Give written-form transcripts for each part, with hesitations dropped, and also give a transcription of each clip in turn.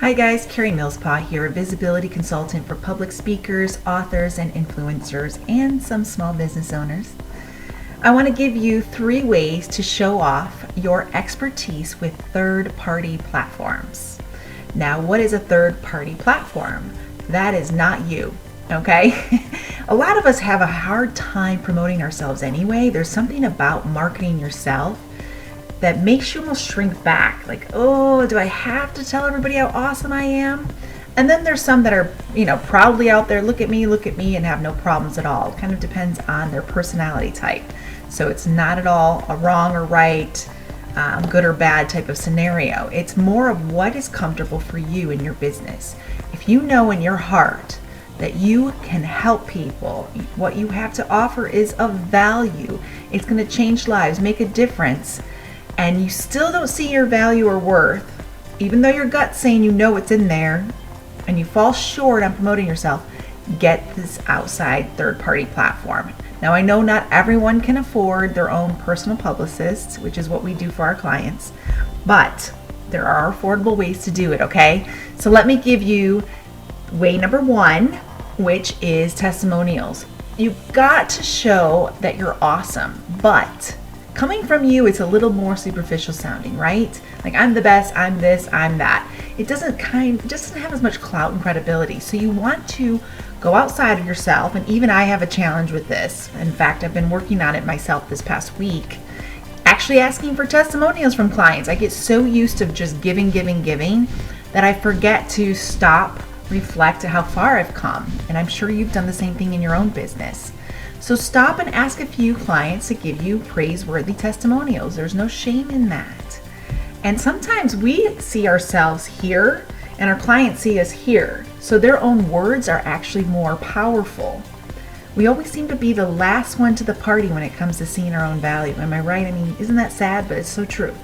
Hi guys, Karie Millspaugh here, a visibility consultant for public speakers, authors, and influencers, and some small business owners. I want to give you 3 ways to show off your expertise with third-party platforms. Now, what is a third-party platform? That is not you, okay? A lot of us have a hard time promoting ourselves anyway. There's something about marketing yourself that makes you almost shrink back, like, oh, do I have to tell everybody how awesome I am? And then there's some that are, proudly out there, look at me, and have no problems at all. It kind of depends on their personality type. So it's not at all a wrong or right, good or bad type of scenario. It's more of what is comfortable for you in your business. If you know in your heart that you can help people, what you have to offer is of value, it's going to change lives, make a difference, and you still don't see your value or worth, even though your gut's saying you know it's in there, and you fall short on promoting yourself, get this outside third-party platform. Now, I know not everyone can afford their own personal publicist, which is what we do for our clients, but there are affordable ways to do it, okay? So let me give you way number 1, which is testimonials. You've got to show that you're awesome, but coming from you, it's a little more superficial sounding, right? Like, I'm the best, I'm this, I'm that. It doesn't have as much clout and credibility. So you want to go outside of yourself, and even I have a challenge with this. In fact, I've been working on it myself this past week, actually asking for testimonials from clients. I get so used to just giving that I forget to stop, reflect at how far I've come. And I'm sure you've done the same thing in your own business. So stop and ask a few clients to give you praiseworthy testimonials. There's no shame in that. And sometimes we see ourselves here and our clients see us here. So their own words are actually more powerful. We always seem to be the last one to the party when it comes to seeing our own value. Am I right? I mean, isn't that sad? But it's so true.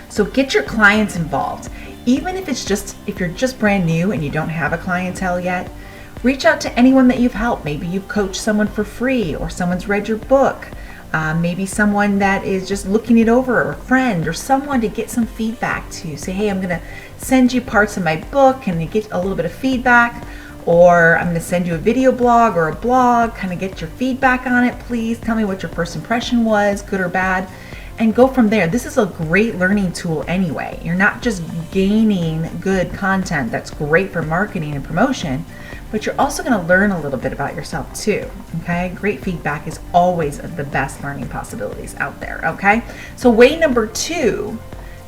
So get your clients involved. Even if you're just brand new and you don't have a clientele yet, reach out to anyone that you've helped. Maybe you've coached someone for free, or someone's read your book. Maybe someone that is just looking it over, or a friend, or someone to get some feedback to. Say, hey, I'm going to send you parts of my book. Can you get a little bit of feedback? Or I'm going to send you a video blog or a blog. Kind of get your feedback on it, please. Tell me what your first impression was, good or bad, and go from there. This is a great learning tool anyway. You're not just gaining good content that's great for marketing and promotion, but you're also going to learn a little bit about yourself too, okay? Great feedback is always the best learning possibilities out there, okay? So way number 2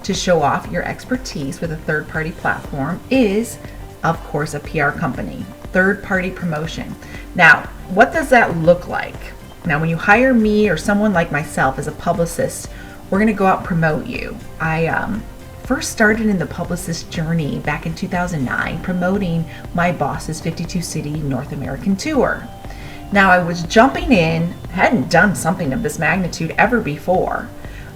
to show off your expertise with a third-party platform is, of course, a PR company, third-party promotion. Now, what does that look like? Now, when you hire me or someone like myself as a publicist, we're going to go out and promote you. I first started in the Publicist journey back in 2009, promoting my boss's 52-city North American tour. Now, I was jumping in, hadn't done something of this magnitude ever before,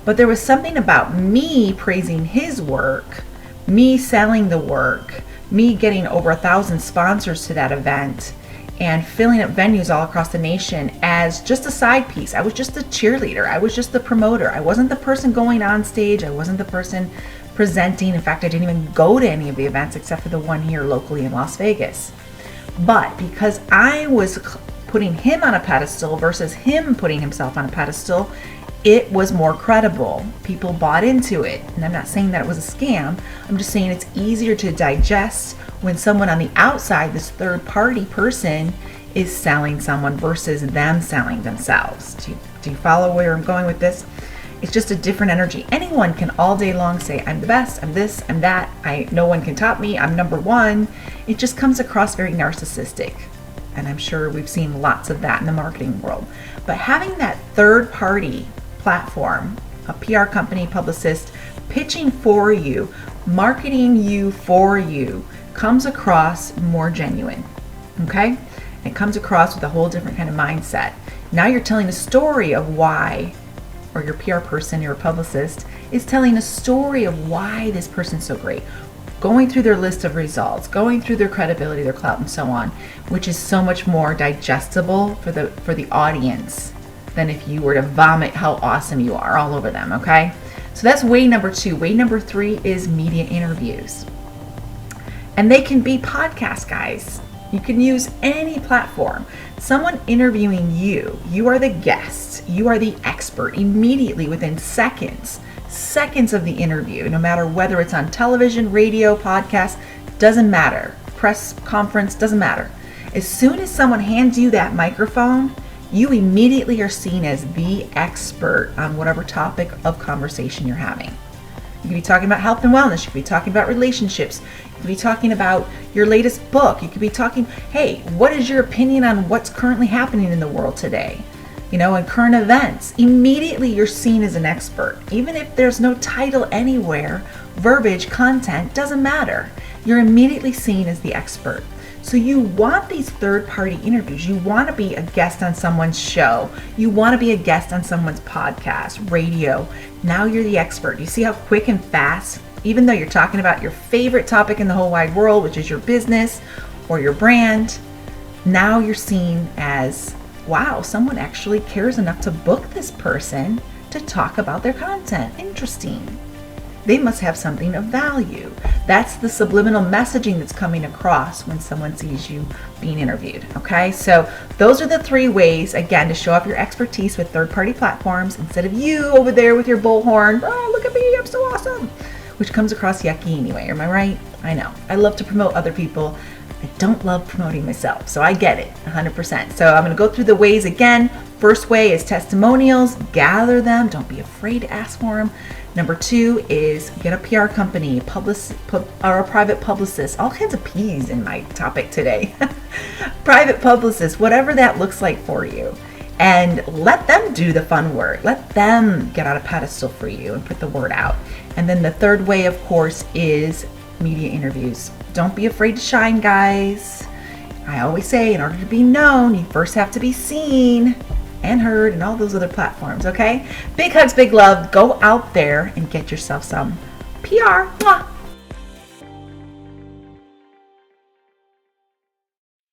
but there was something about me praising his work, me selling the work, me getting over 1,000 sponsors to that event, and filling up venues all across the nation as just a side piece. I was just the cheerleader. I was just the promoter. I wasn't the person going on stage. I wasn't the person presenting. In fact, I didn't even go to any of the events except for the one here locally in Las Vegas. But because I was putting him on a pedestal versus him putting himself on a pedestal, it was more credible. People bought into it. And I'm not saying that it was a scam. I'm just saying it's easier to digest when someone on the outside, this third party person, is selling someone versus them selling themselves. Do you follow where I'm going with this? It's just a different energy. Anyone can all day long say, I'm the best, I'm this, I'm that, no one can top me, I'm number 1. It just comes across very narcissistic. And I'm sure we've seen lots of that in the marketing world. But having that third party platform, a PR company, publicist, pitching for you, marketing you for you, comes across more genuine, okay? It comes across with a whole different kind of mindset. Now you're telling a story of why, or your PR person, your publicist, is telling a story of why this person's so great, going through their list of results, going through their credibility, their clout, and so on, which is so much more digestible for the audience than if you were to vomit how awesome you are all over them, okay? So that's way number 2. Way number 3 is media interviews. And they can be podcasts, guys. You can use any platform. Someone interviewing you, you are the guest, you are the expert immediately within seconds of the interview, no matter whether it's on television, radio, podcast, doesn't matter. Press conference, doesn't matter. As soon as someone hands you that microphone, you immediately are seen as the expert on whatever topic of conversation you're having. You could be talking about health and wellness. You could be talking about relationships. You could be talking about your latest book. You could be talking, hey, what is your opinion on what's currently happening in the world today? And current events. Immediately you're seen as an expert. Even if there's no title anywhere, verbiage, content, doesn't matter. You're immediately seen as the expert. So you want these third-party interviews. You want to be a guest on someone's show. You want to be a guest on someone's podcast, radio. Now you're the expert. You see how quick and fast, even though you're talking about your favorite topic in the whole wide world, which is your business or your brand, now you're seen as, wow, someone actually cares enough to book this person to talk about their content. Interesting. They must have something of value. That's the subliminal messaging that's coming across when someone sees you being interviewed. Okay, so those are the 3 ways, again, to show off your expertise with third-party platforms instead of you over there with your bullhorn. Oh, look at me, I'm so awesome. Which comes across yucky anyway, am I right? I know. I love to promote other people. I don't love promoting myself, so I get it 100%. So I'm going to go through the ways again. First way is testimonials. Gather them. Don't be afraid to ask for them. Number 2 is get a PR company, or a private publicist. All kinds of P's in my topic today. Private publicist, whatever that looks like for you. And let them do the fun work. Let them get on a pedestal for you and put the word out. And then the third way, of course, is media interviews. Don't be afraid to shine, guys. I always say, in order to be known, you first have to be seen and heard and all those other platforms, okay? Big hugs, big love. Go out there and get yourself some PR. Mwah.